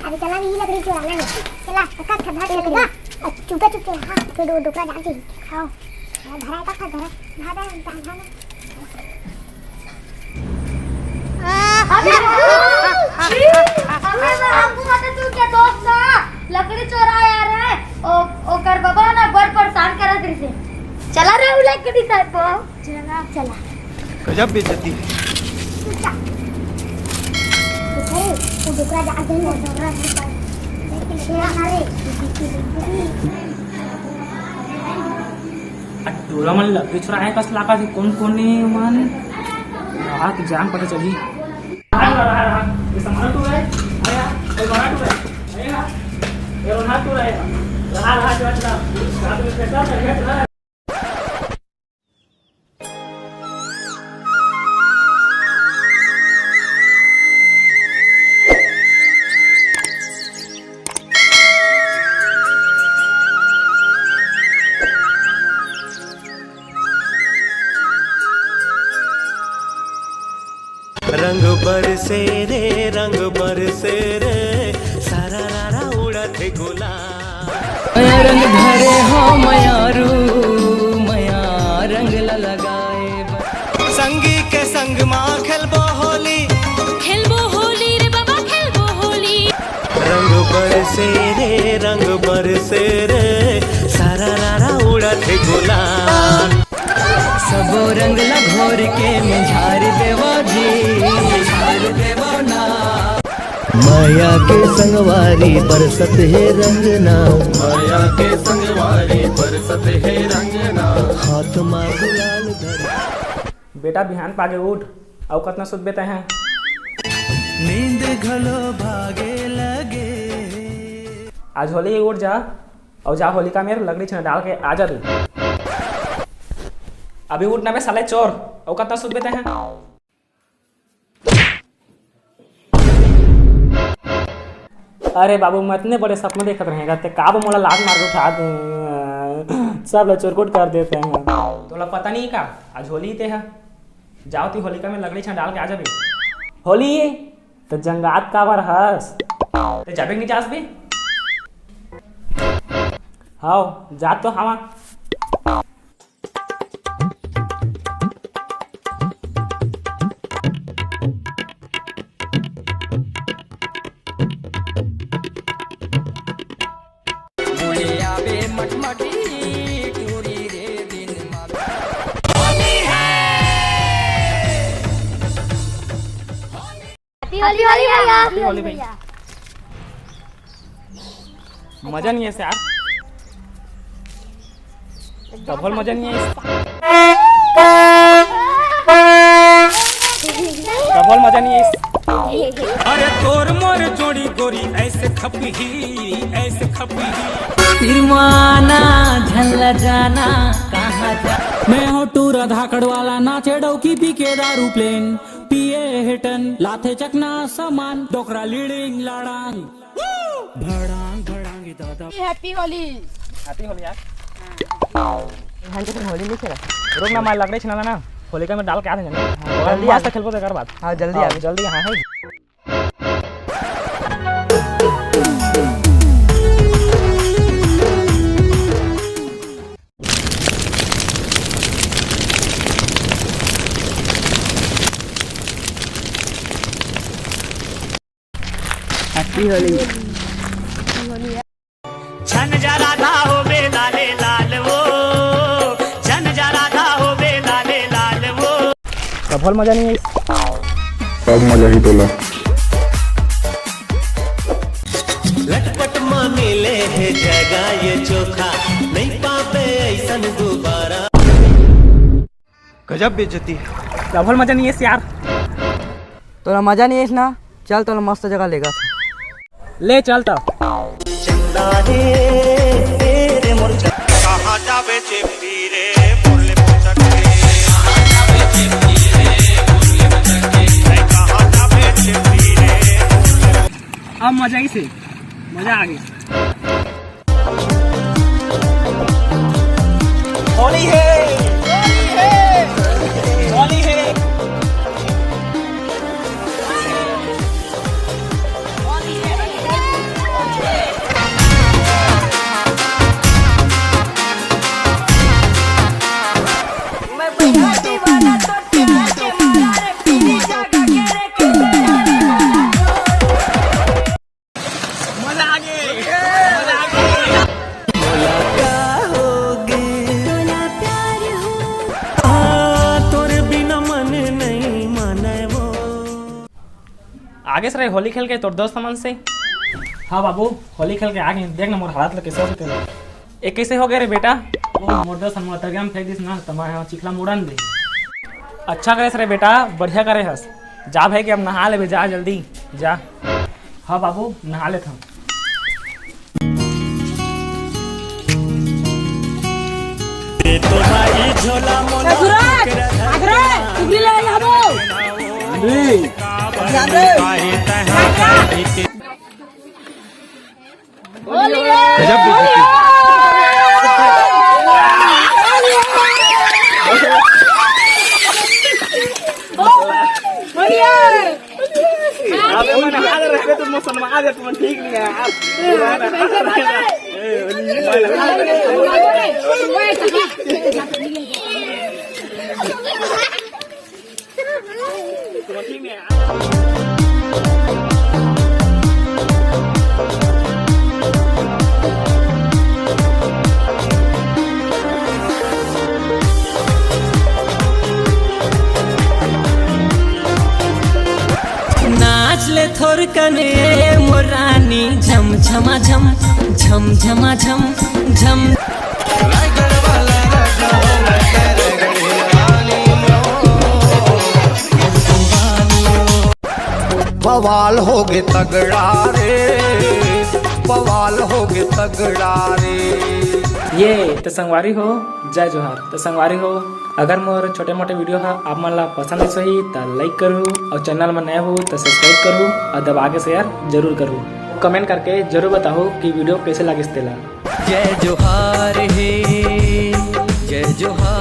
अभी चला नहीं लकड़ी चुराना है। चला का खधा लकड़ी चुपका चुपके हां तो दो टुकड़ा डाल के खाओ। धरा का धरा धारा धारा अबे हमको मत तू क्या दोस्त ना लकड़ी चोरा यार है ओ कर बाबा ना बड़ परेशान करा तेरे से। चला रे वो लकड़ी टाइप चला चला गजब बेइज्जती तो दूसरा डाल दे ना दूसरा अरे डोरा मन लकड़ी चुराए कस लाका से कौन कौन ने मन रात जान पता चली ये सामान तू है आया कोई बना तू है आया ये रोना तू है रहा चला रात में पैसा चला। रंग बरसे रे सारा रारा उड़त गुलाल रंग धरे हो मयारू मया रंग लगाए संगी के संग माँ खेलबो होली रे बाबा खेलबो होली। रंग बरसे रे सारा रारा उड़त गुलाल सबो रंग घोर के मिझार देवा जी झार देवा ना माया के संगवारी बरसत है रंगना माया के संगवारी बरसत है रंगना हाथ मा गुलाल धर। बेटा बिहान पागे उठ और कितना सुध बेते हैं नींद घलो भागे लगे आज होली उठ जा और जा होलिका में लकड़ी छना डाल के आ जा तू अभी उठना में साले चोर और कितना सुध बेते हैं। अरे बाबू मैं इतने बड़े सपने देखते रहेगा ते काब मोला लात मार के उठा दे सब लोग चोरकुट कर देते हैं। तोला पता नहीं का आज होली ते है जाओ ती होलिका में लकड़ी छना डाल के आ जाबे होली तो जंगात का बार हस ते जाबे नहीं जास भी हाँ जा तो हवा होली भैया मजा नहीं है यार डबल मजा नहीं है डबल मजा नहीं है। अरे तोर मोर जोड़ी गोरी ऐसे खपी तिरमाना झल जाना कहाँ जा मैं हो टूरा धाकड़ वाला नाचे डौकी पी के दारू प्लेन पिए हिटन लाथे चकना सामान डोकरा लीडिंग लाडांग भड़ांग भड़ांगी दादा। हैप्पी होली यार हाँ तो होली नहीं खेला रुक ना मैं लकड़ी छना ना होलिका में डाल के आ देंगे जल्दी आज तक खेल कर बात हाँ जल्दी हाँ है छन जा राधा हो बे लाले लाल वो छन जा राधा हो बे लाले लाल वो डबल मजा नहीं है। सब मजा ही तोला लटपट माँ मिले है जगह ये चोखा नहीं पापे ऐसन दोबारा गजब बेइज्जती डबल मजा नहीं है यार तोरा मजा नहीं है ना चल तो मस्त जगह लेगा ले चल तो चंदा रे तेरे मुरझा कहाँ जावे चिप्पी रे बोले मुझके कहाँ जावे चिप्पी रे अब मजा ही से मजा आ गई। होली है होली है आगे से रहे होली खेल के तोर दोस्त मन से। हाँ बाबू होली खेल के आ गए, देख ना मोर हालत लगे कैसे होते। एक कैसे हो गए रे बेटा? वो मोर दोस्त हम तरगा में फेंक दिस ना तमा चिखला मुड़न दे। अच्छा करे रे बेटा, बढ़िया करे हस। जा भाई कि अब नहा ले, जा जल्दी जा। हाँ बाबू नहा लेता हूँ। नाच ले थोर कने मोरानी झम झमा झम झम झमा झम झम। बवाल हो गए तगड़ा रे, बवाल हो गए तगड़ा रे। ये तो संगवारी हो, जय जोहार। तो संगवारी हो, अगर मोर छोटे मोटे वीडियो है आप मन ला पसंद है सही तो लाइक करूँ, और चैनल में नया हो तो सब्सक्राइब करूँ, और दबा के शेयर जरूर करूँ। कमेंट करके जरूर बताओ कि वीडियो कैसे लगे। जय जोहार हे, जय जोहार।